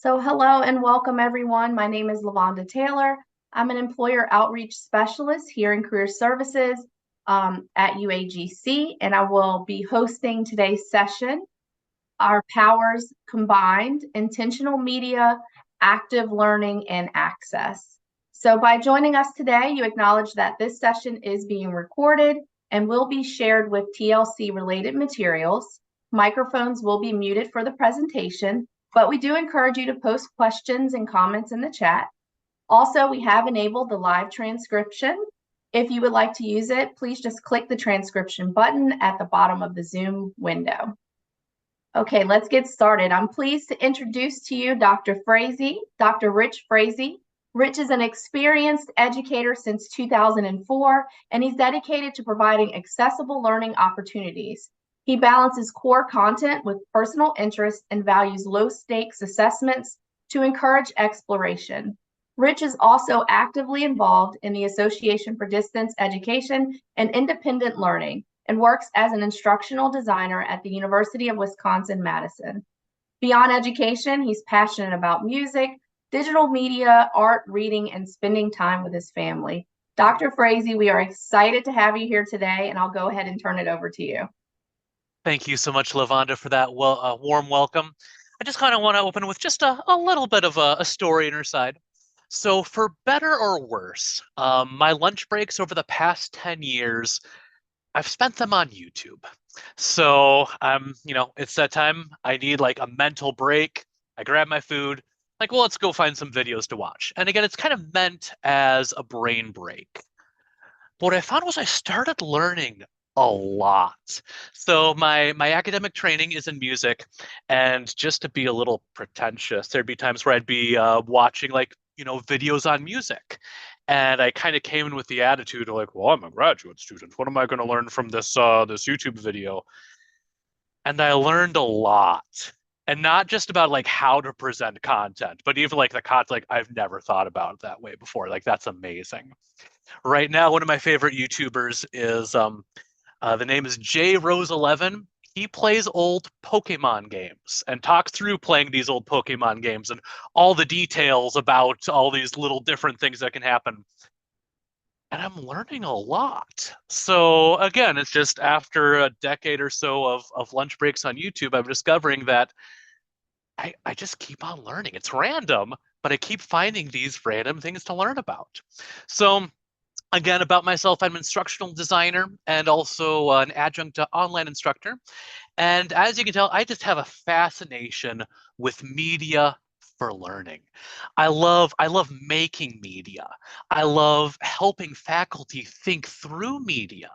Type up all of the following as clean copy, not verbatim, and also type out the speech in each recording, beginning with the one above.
Hello and welcome everyone. My name is LaVonda Taylor. I'm an employer outreach specialist here in Career Services at UAGC, and I will be hosting today's session, Our Powers Combined, Intentional Media, Active Learning, and Access. So by joining us today, you acknowledge that this session is being recorded and will be shared with TLC-related materials. Microphones will be muted for the presentation, but we do encourage you to post questions and comments in the chat. Also, we have enabled the live transcription. If you would like to use it, please just click the transcription button at the bottom of the Zoom window. Okay, let's get started. I'm pleased to introduce to you Dr. Freese, Dr. Rich Freese. Rich is an experienced educator since 2004, and he's dedicated to providing accessible learning opportunities. He balances core content with personal interests and values low-stakes assessments to encourage exploration. Rich is also actively involved in the Association for Distance Education and Independent Learning and works as an instructional designer at the University of Wisconsin-Madison. Beyond education, he's passionate about music, digital media, art, reading, and spending time with his family. Dr. Freese, we are excited to have you here today, and I'll go ahead and turn it over to you. Thank you so much, LaVonda, for that warm welcome. I just kind of want to open with just a little bit of a story on our side. So for better or worse, my lunch breaks over the past 10 years, I've spent them on YouTube. So it's that time I need like a mental break. I grab my food, like, well, let's go find some videos to watch. And again, it's kind of meant as a brain break. But what I found was I started learning a lot. So my academic training is in music, and just to be a little pretentious, there'd be times where I'd be watching videos on music, and I kind of came in with the attitude of like, well, I'm a graduate student. What am I going to learn from this YouTube video? And I learned a lot. And not just about like how to present content, but even like the content, like I've never thought about it that way before. Like that's amazing. Right now, one of my favorite YouTubers is the name is J Rose 11. He plays old Pokemon games and talks through playing these old Pokemon games and all the details about all these little different things that can happen. And I'm learning a lot. So again, it's just after a decade or so of lunch breaks on YouTube, I'm discovering that I just keep on learning. It's random, but I keep finding these random things to learn about. So again, about myself, I'm an instructional designer and also an adjunct online instructor. And as you can tell, I just have a fascination with media for learning. I love making media. I love helping faculty think through media.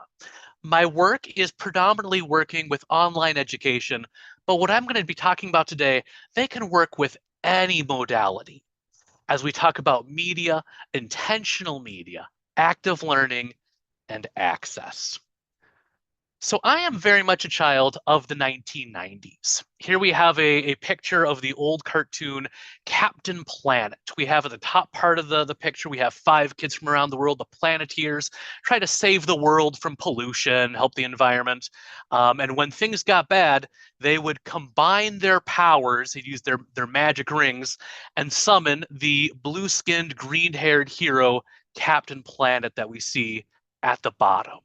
My work is predominantly working with online education, but what I'm going to be talking about today, they can work with any modality. As we talk about media, intentional media, active learning, and access. So I am very much a child of the 1990s. Here we have a picture of the old cartoon Captain Planet. We have at the top part of the picture, we have 5 kids from around the world, the Planeteers, try to save the world from pollution, help the environment. And when things got bad, they would combine their powers, they'd use their magic rings, and summon the blue-skinned, green-haired hero, Captain Planet, that we see at the bottom.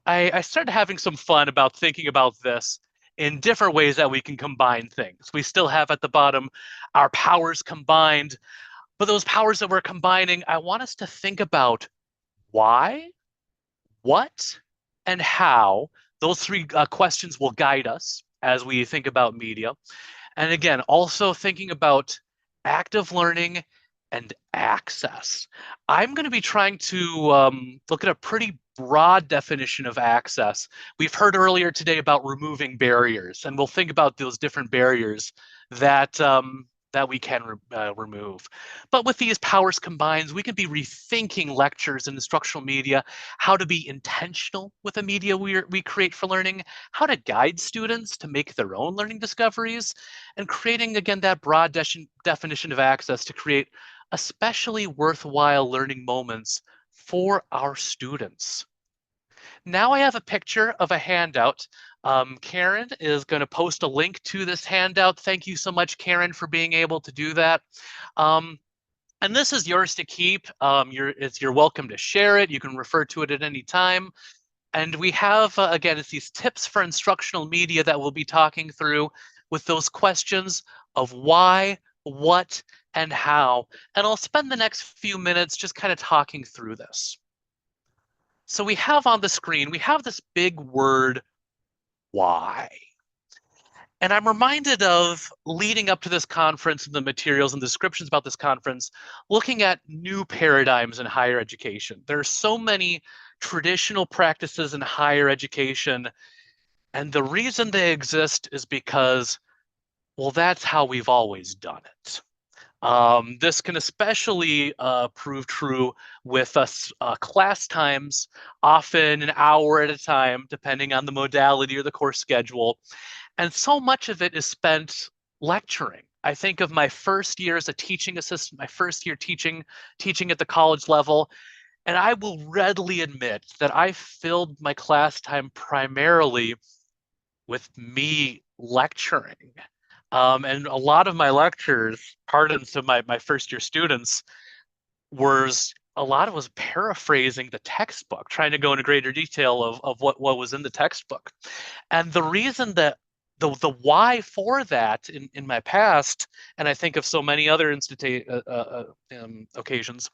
I started having some fun about thinking about this in different ways that we can combine things. We still have at the bottom our powers combined, but those powers that we're combining, I want us to think about why, what, and how. Those 3 questions will guide us as we think about media. And again, also thinking about active learning and access. I'm going to be trying to look at a pretty broad definition of access. We've heard earlier today about removing barriers, and we'll think about those different barriers that that we can remove. But with these powers combined, we can be rethinking lectures and instructional media, how to be intentional with the media we create for learning, how to guide students to make their own learning discoveries, and creating, again, that broad definition of access to create especially worthwhile learning moments for our students. Now I have a picture of a handout Karen is going to post a link to this handout. Thank you so much, Karen, for being able to do that. Um, and this is yours to keep. You're welcome to share it. You can refer to it at any time. And we have, again, it's these tips for instructional media that we'll be talking through with those questions of why, what, and how. And I'll spend the next few minutes just kind of talking through this. So we have on the screen, we have this big word, why. And I'm reminded of leading up to this conference and the materials and descriptions about this conference, looking at new paradigms in higher education. There are so many traditional practices in higher education, and the reason they exist is because, well, that's how we've always done it. This can especially prove true with us class times, often an hour at a time, depending on the modality or the course schedule. And so much of it is spent lecturing. I think of my first year as a teaching assistant, my first year teaching at the college level, and I will readily admit that I filled my class time primarily with me lecturing. And a lot of my lectures, pardon to my first year students, was a lot of was paraphrasing the textbook, trying to go into greater detail of what was in the textbook. And the reason that the why for that in my past, and I think of so many other occasions,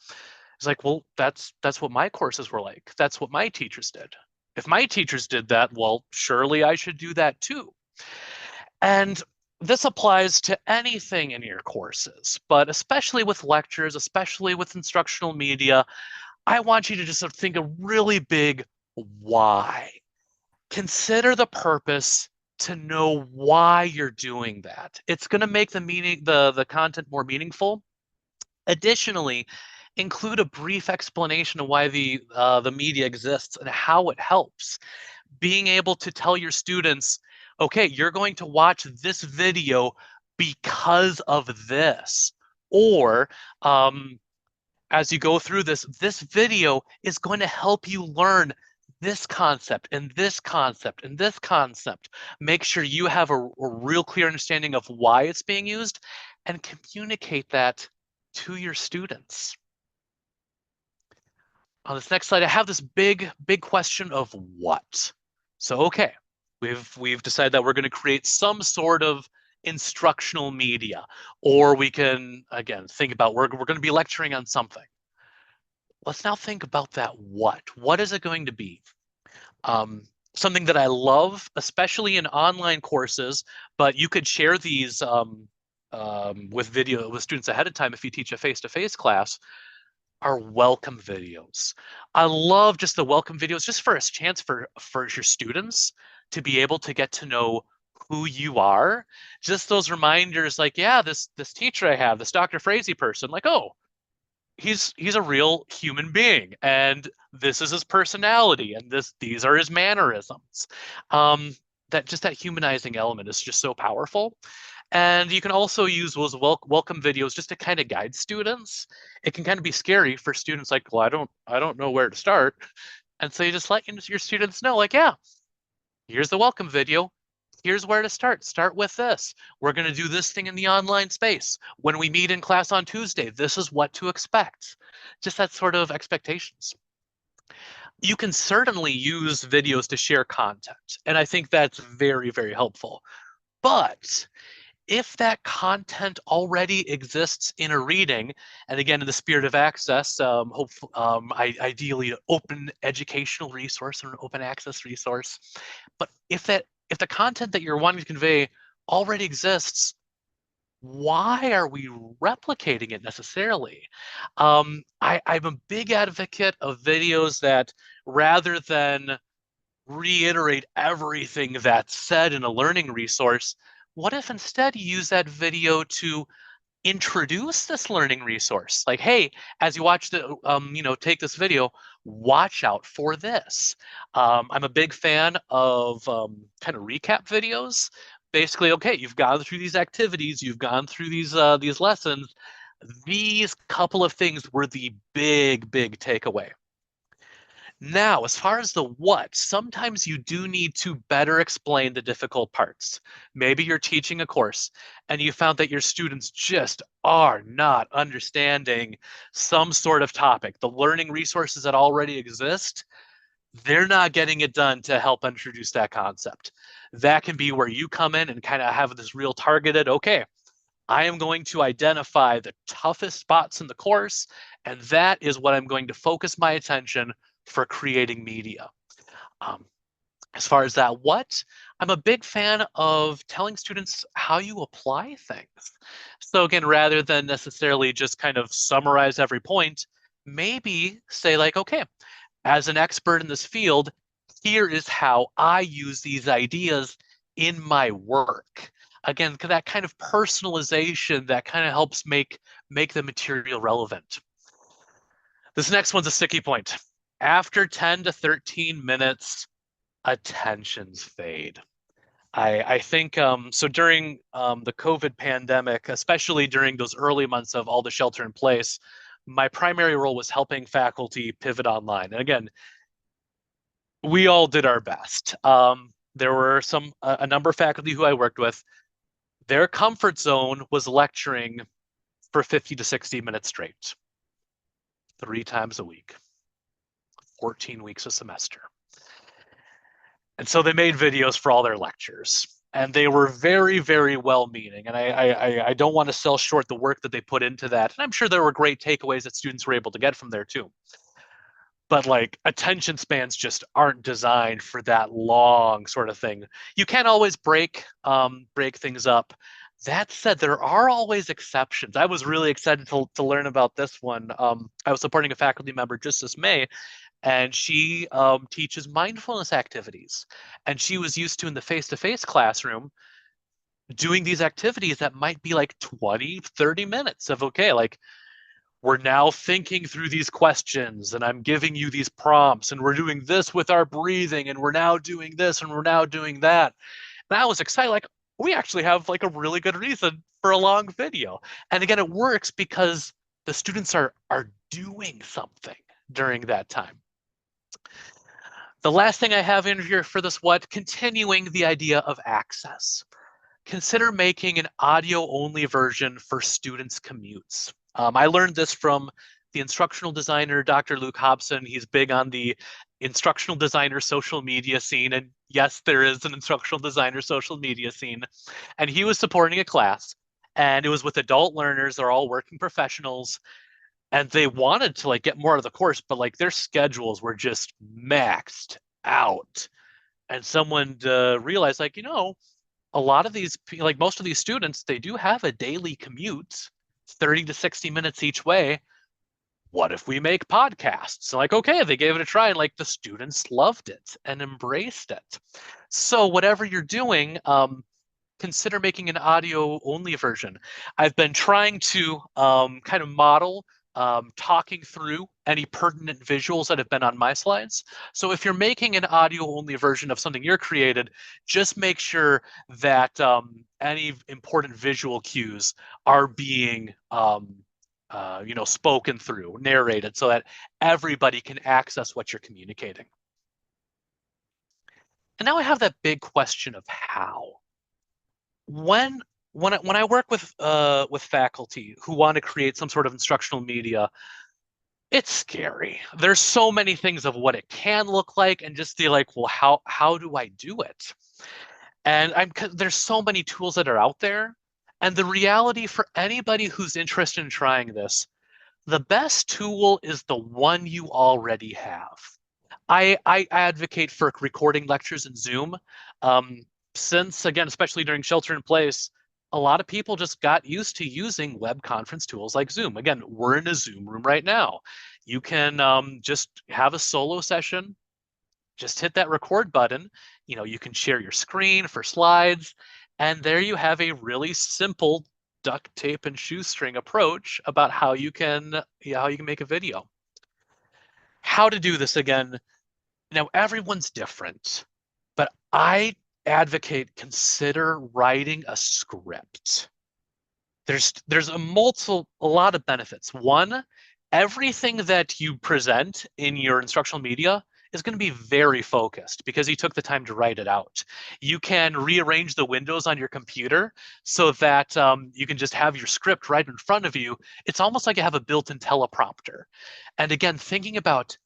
is like, well, that's what my courses were like. That's what my teachers did. If my teachers did that, well, surely I should do that too. And this applies to anything in your courses, but especially with lectures, especially with instructional media, I want you to just sort of think a really big why. Consider the purpose to know why you're doing that. It's going to make the content more meaningful. Additionally, include a brief explanation of why the media exists and how it helps. Being able to tell your students, okay, you're going to watch this video because of this. Or as you go through this video is going to help you learn this concept and this concept and this concept. Make sure you have a real clear understanding of why it's being used and communicate that to your students. On this next slide, I have this big question of what. So, okay, we've decided that we're going to create some sort of instructional media, or we can, again, think about we're going to be lecturing on something. Let's now think about that what. What is it going to be? Something that I love, especially in online courses, but you could share these with students ahead of time if you teach a face-to-face class, are welcome videos. I love just the welcome videos, just for a chance for your students to be able to get to know who you are. Just those reminders, like, yeah, this teacher I have, this Dr. Frazee person, like, oh, he's a real human being, and this is his personality, and these are his mannerisms. That humanizing element is just so powerful. And you can also use those welcome videos just to kind of guide students. It can kind of be scary for students, like, well, I don't know where to start. And so you just let your students know, like, yeah, here's the welcome video. Here's where to start. Start with this. We're going to do this thing in the online space. When we meet in class on Tuesday, this is what to expect. Just that sort of expectations. You can certainly use videos to share content, and I think that's very, very helpful. But if that content already exists in a reading, and again, in the spirit of access, ideally an open educational resource or an open access resource, but if the content that you're wanting to convey already exists, why are we replicating it necessarily? I'm a big advocate of videos that, rather than reiterate everything that's said in a learning resource, what if instead you use that video to introduce this learning resource? Like, hey, as you watch take this video, watch out for this. I'm a big fan of kind of recap videos. Basically, okay, you've gone through these activities, you've gone through these lessons. These couple of things were the big takeaway. Now, as far as the what, sometimes you do need to better explain the difficult parts. Maybe you're teaching a course and you found that your students just are not understanding some sort of topic. The learning resources that already exist, they're not getting it done to help introduce that concept. That can be where you come in and kind of have this real targeted, okay, I am going to identify the toughest spots in the course, and that is what I'm going to focus my attention for creating media. Um, as far as that what, I'm a big fan of telling students how you apply things. So again, rather than necessarily just kind of summarize every point, maybe say like, okay, as an expert in this field, here is how I use these ideas in my work. Again, that kind of personalization that kind of helps make the material relevant. This next one's a sticky point. After 10 to 13 minutes, attentions fade. I think so during the COVID pandemic, especially during those early months of all the shelter in place, my primary role was helping faculty pivot online. And again, we all did our best. There were a number of faculty who I worked with. Their comfort zone was lecturing for 50 to 60 minutes straight, 3 times a week, 14 weeks a semester. And so they made videos for all their lectures. And they were very, very well-meaning. And I don't want to sell short the work that they put into that. And I'm sure there were great takeaways that students were able to get from there too. But like attention spans just aren't designed for that long sort of thing. You can't always break things up. That said, there are always exceptions. I was really excited to learn about this one. I was supporting a faculty member just this May, and she teaches mindfulness activities. And she was used to in the face-to-face classroom doing these activities that might be like 20, 30 minutes of, okay, like we're now thinking through these questions and I'm giving you these prompts and we're doing this with our breathing and we're now doing this and we're now doing that. And I was excited, like we actually have like a really good reason for a long video. And again, it works because the students are doing something during that time. The last thing I have in here for this what, continuing the idea of access. Consider making an audio-only version for students' commutes. I learned this from the instructional designer, Dr. Luke Hobson. He's big on the instructional designer social media scene. And yes, there is an instructional designer social media scene. And he was supporting a class, and it was with adult learners. They're all working professionals, and they wanted to like get more out of the course, but like their schedules were just maxed out. And someone realized, like, a lot of these, like most of these students, they do have a daily commute, 30 to 60 minutes each way. What if we make podcasts? So like, okay, they gave it a try, and like the students loved it and embraced it. So whatever you're doing, consider making an audio only version. I've been trying to kind of model talking through any pertinent visuals that have been on my slides. So if you're making an audio only version of something you're created, just make sure that any important visual cues are being spoken through, narrated, so that everybody can access what you're communicating. And now I have that big question of how. When I work with faculty who want to create some sort of instructional media, it's scary. There's so many things of what it can look like, and just the like, well, how do I do it? And there's so many tools that are out there, and the reality for anybody who's interested in trying this, the best tool is the one you already have. I advocate for recording lectures in Zoom. Since, again, especially during shelter in place, a lot of people just got used to using web conference tools like Zoom. Again, we're in a Zoom room right now. You can just have a solo session, just hit that record button. You can share your screen for slides, and there you have a really simple duct tape and shoestring approach about how you can make a video. How to do this again. Now, everyone's different, but I advocate consider writing a script. There's a lot of benefits. One, everything that you present in your instructional media is going to be very focused because you took the time to write it out. You can rearrange the windows on your computer so that you can just have your script right in front of you. It's almost like you have a built-in teleprompter. And again, thinking about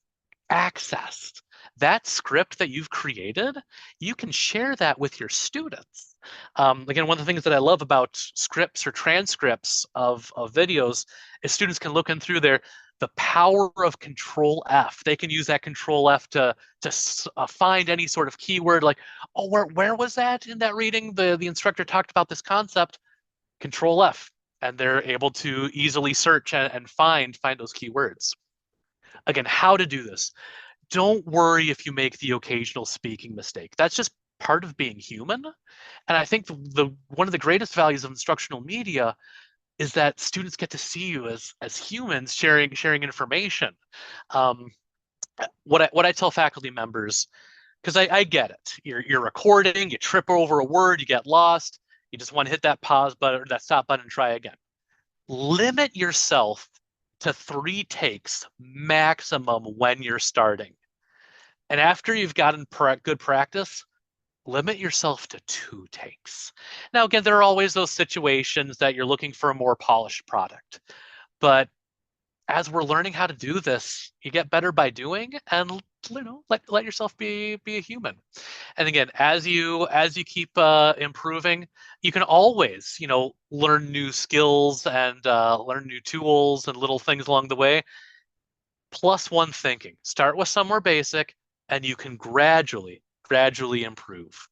access. That script that you've created, you can share that with your students. Again, one of the things that I love about scripts or transcripts of videos is students can look in through there. The power of Control F. They can use that Control F to find any sort of keyword like, oh, where was that in that reading? The instructor talked about this concept. Control F, and they're able to easily search and find those keywords. Again, how to do this. Don't worry if you make the occasional speaking mistake. That's just part of being human. And I think the one of the greatest values of instructional media is that students get to see you as humans sharing information. Um, what I tell faculty members, because I get it. You're recording, you trip over a word, you get lost, you just want to hit that pause button or that stop button and try again. Limit yourself to 3 takes maximum when you're starting. And after you've gotten good practice, limit yourself to 2 takes. Now, again, there are always those situations that you're looking for a more polished product. But as we're learning how to do this, you get better by doing, and let yourself be a human. And again, as you keep improving, you can always learn new skills and learn new tools and little things along the way. +1 thinking. Start with somewhere basic, and you can gradually improve.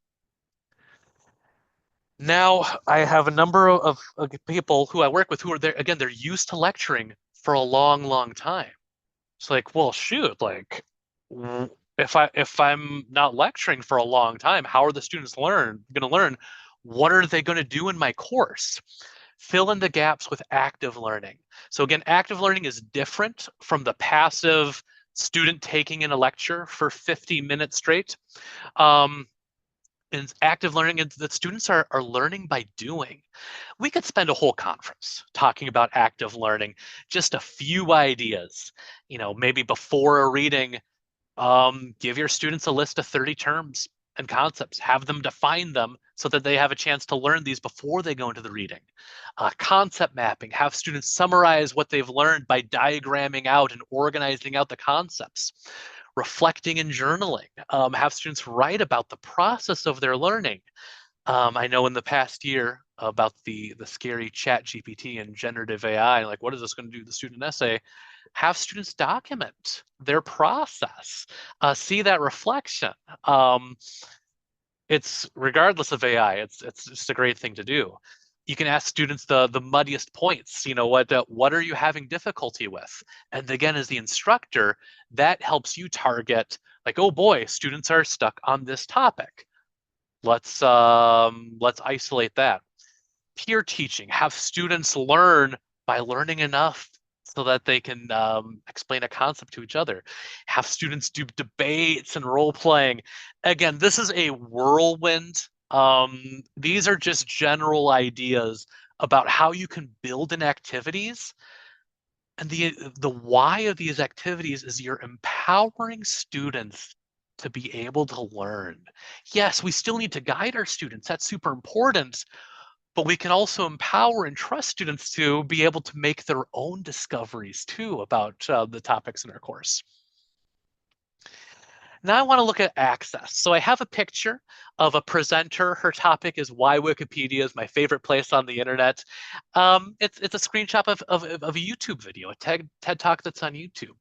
Now, I have a number of people who I work with who are there, again, they're used to lecturing for a long, long time. It's like, well, shoot, like if I'm not lecturing for a long time, how are the students going to learn? What are they going to do in my course? Fill in the gaps with active learning. So again, active learning is different from the passive student taking in a lecture for 50 minutes straight. Um, and active learning is that students are learning by doing. We could spend a whole conference talking about active learning, just a few ideas. Maybe before a reading, give your students a list of 30 terms and concepts. Have them define them so that they have a chance to learn these before they go into the reading. Concept mapping. Have students summarize what they've learned by diagramming out and organizing out the concepts. Reflecting and journaling. Have students write about the process of their learning. I know in the past year about the scary chat GPT and generative AI, like what is this going to do to the student essay? Have students document their process, see that reflection. It's regardless of AI, it's just a great thing to do. You can ask students the muddiest points. What are you having difficulty with? And again, as the instructor, that helps you target like, oh boy, students are stuck on this topic. Let's isolate that. Peer teaching, have students learn by learning enough so that they can explain a concept to each other. Have students do debates and role playing. Again, this is a whirlwind. These are just general ideas about how you can build in activities. And the why of these activities is you're empowering students to be able to learn. Yes, we still need to guide our students. That's super important. But we can also empower and trust students to be able to make their own discoveries too about the topics in our course. Now I want to look at access. So I have a picture of a presenter. Her topic is why Wikipedia is my favorite place on the internet. It's a screenshot of a YouTube video, a TED Talk that's on YouTube.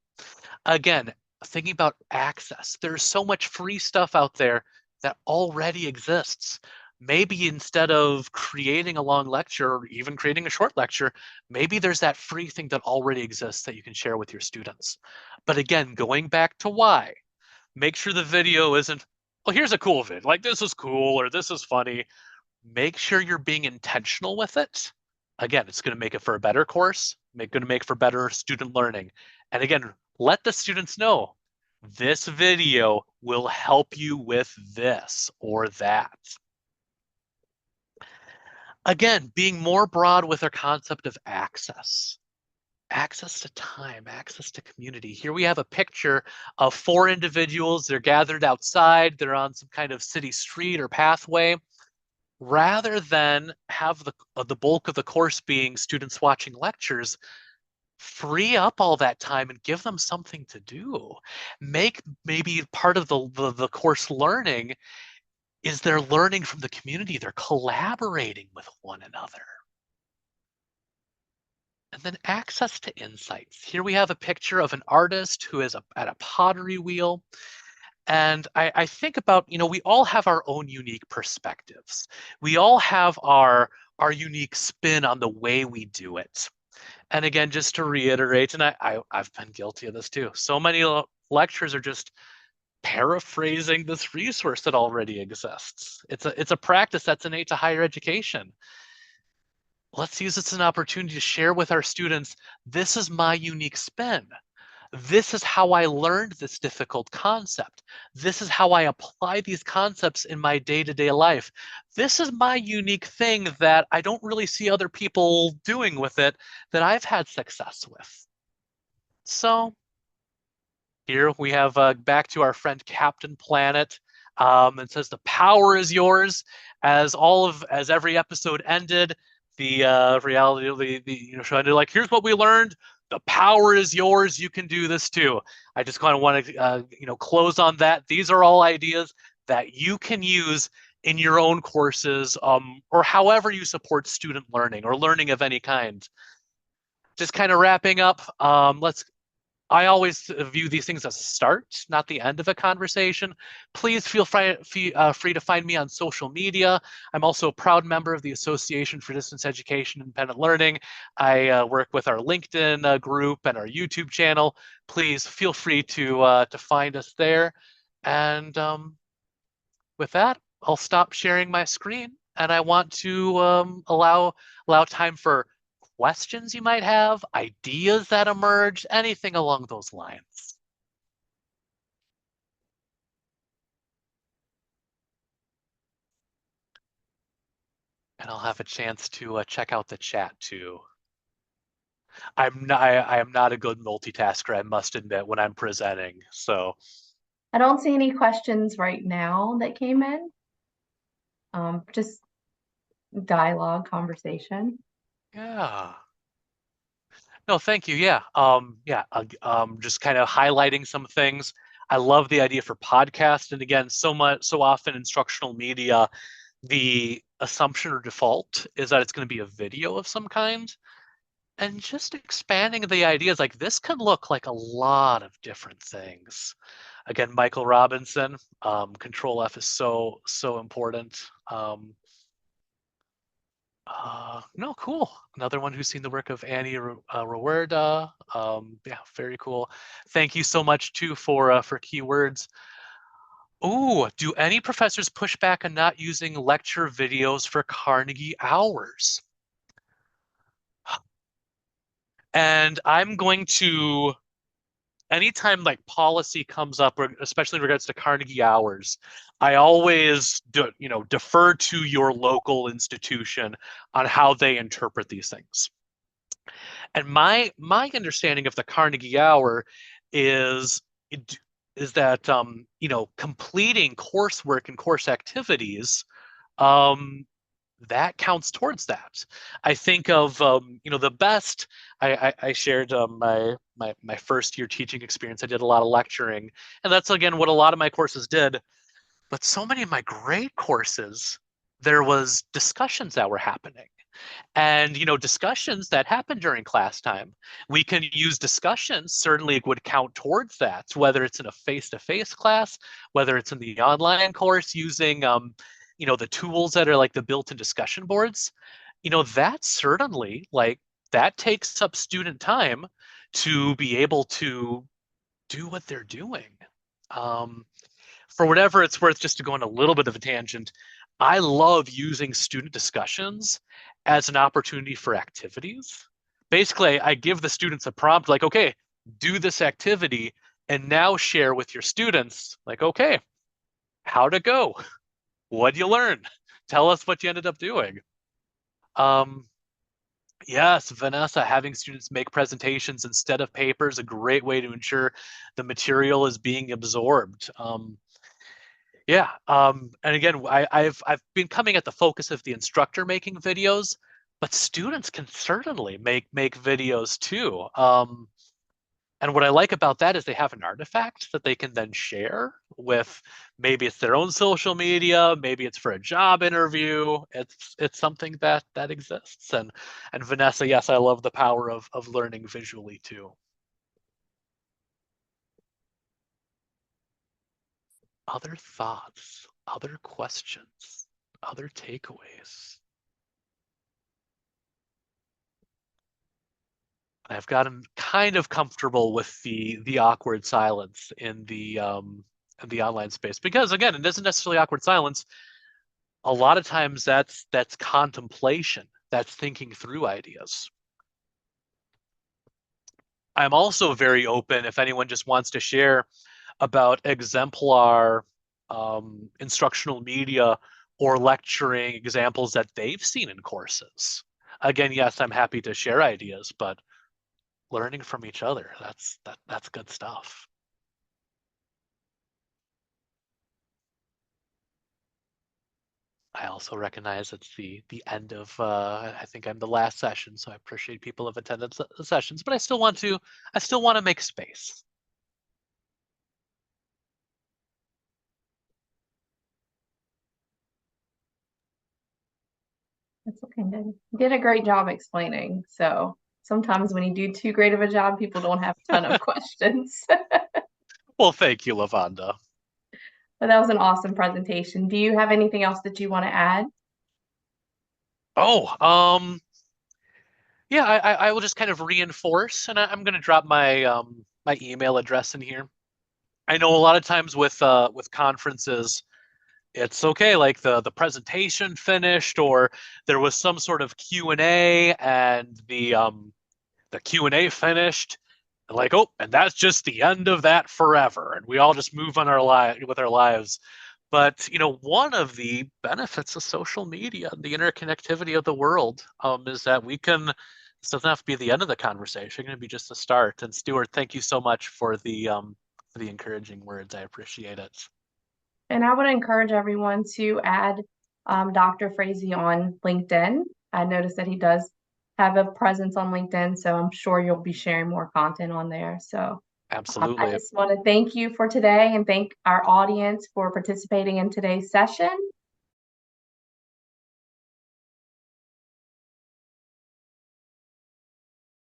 Again, thinking about access, there's so much free stuff out there that already exists. Maybe instead of creating a long lecture or even creating a short lecture, maybe there's that free thing that already exists that you can share with your students. But again, going back to why, make sure the video isn't, well, here's a cool vid, like this is cool or this is funny. Make sure you're being intentional with it. Again, it's going to make it for a better course, going to make for better student learning. And again, let the students know this video will help you with this or that. Again, being more broad with our concept of access. Access to time, access to community. Here we have a picture of four individuals. They're gathered outside. They're on some kind of city street or pathway. Rather than have the bulk of the course being students watching lectures, free up all that time and give them something to do. Make maybe part of the course learning is they're learning from the community. They're collaborating with one another. And then access to insights. Here we have a picture of an artist who is at a pottery wheel. And I think about, we all have our own unique perspectives. We all have our unique spin on the way we do it. And again, just to reiterate, and I've been guilty of this too. So many lectures are just paraphrasing this resource that already exists. It's a practice that's innate to higher education. Let's use this as an opportunity to share with our students, this is my unique spin. This is how I learned this difficult concept. This is how I apply these concepts in my day-to-day life. This is my unique thing that I don't really see other people doing with it that I've had success with. So here we have back to our friend Captain Planet. It says the power is yours. As every episode ended, the reality of the show ended like, here's what we learned. The power is yours. You can do this too. I just kind of want to close on that. These are all ideas that you can use in your own courses, or however you support student learning or learning of any kind. Just kind of wrapping up. I always view these things as a start, not the end of a conversation. Please feel free to find me on social media. I'm also a proud member of the Association for Distance Education and Independent Learning. I work with our LinkedIn group and our YouTube channel. Please feel free to find us there. And with that, I'll stop sharing my screen, and I want to allow time for questions you might have, ideas that emerge, anything along those lines. And I'll have a chance to check out the chat too. I am not a good multitasker, I must admit, when I'm presenting. So I don't see any questions right now that came in. Just dialogue, conversation. yeah. No, thank you. Yeah. Just kind of highlighting some things. I love the idea for podcast. And again, so often instructional media, the assumption or default is that it's going to be a video of some kind. And just expanding the ideas, like this can look like a lot of different things. Again, Michael Robinson, Control F is so important. No, cool. Another one who's seen the work of Annie Rewerda. Yeah, very cool. Thank you so much too for keywords. Oh, do any professors push back on not using lecture videos for Carnegie hours? And I'm going to, anytime like policy comes up, or especially in regards to Carnegie hours, I always defer to your local institution on how they interpret these things. And my understanding of the Carnegie hour is is that completing coursework and course activities that counts towards that. I think of the best. I shared my first year teaching experience. I did a lot of lecturing, and that's again what a lot of my courses did. But so many of my great courses, there was discussions that were happening. And discussions that happen during class time, we can use discussions, certainly would count towards that, whether it's in a face-to-face class, whether it's in the online course using the tools that are like the built-in discussion boards. That certainly, like, that takes up student time to be able to do what they're doing. For whatever it's worth, just to go on a little bit of a tangent, I love using student discussions as an opportunity for activities. Basically, I give the students a prompt like, okay, do this activity and now share with your students, like, okay, how'd it go? What'd you learn? Tell us what you ended up doing. Um, Yes, Vanessa, having students make presentations instead of papers, a great way to ensure the material is being absorbed. Yeah, and again, I've been coming at the focus of the instructor making videos, but students can certainly make videos too. And what I like about that is they have an artifact that they can then share with, maybe it's their own social media, maybe it's for a job interview. It's something that exists. And Vanessa, yes, I love the power of learning visually too. Other thoughts, other questions, other takeaways. I've gotten kind of comfortable with the awkward silence in the online space because again, it isn't necessarily awkward silence. A lot of times that's contemplation, that's thinking through ideas. I'm also very open if anyone just wants to share about exemplar instructional media or lecturing examples that they've seen in courses. Again, yes, I'm happy to share ideas, but learning from each other, that's good stuff. I also recognize it's the end of I think I'm the last session, so I appreciate people have attended the sessions, but I still want to make space. That's okay. You did a great job explaining. So sometimes when you do too great of a job, people don't have a ton of questions. Well, thank you, Lavonda. But that was an awesome presentation. Do you have anything else that you want to add? Oh, yeah, I will just kind of reinforce, and I'm going to drop my email address in here. I know a lot of times with conferences, it's okay, like the presentation finished, or there was some sort of Q&A, and the Q&A finished, and like, oh, and that's just the end of that forever, and we all just move on our life with our lives. But one of the benefits of social media, the interconnectivity of the world, is that we can. This doesn't have to be the end of the conversation; it can be just the start. And Stuart, thank you so much for the encouraging words. I appreciate it. And I would encourage everyone to add Dr. Frazee on LinkedIn. I noticed that he does have a presence on LinkedIn, so I'm sure you'll be sharing more content on there. So I Absolutely. just want to thank you for today and thank our audience for participating in today's session.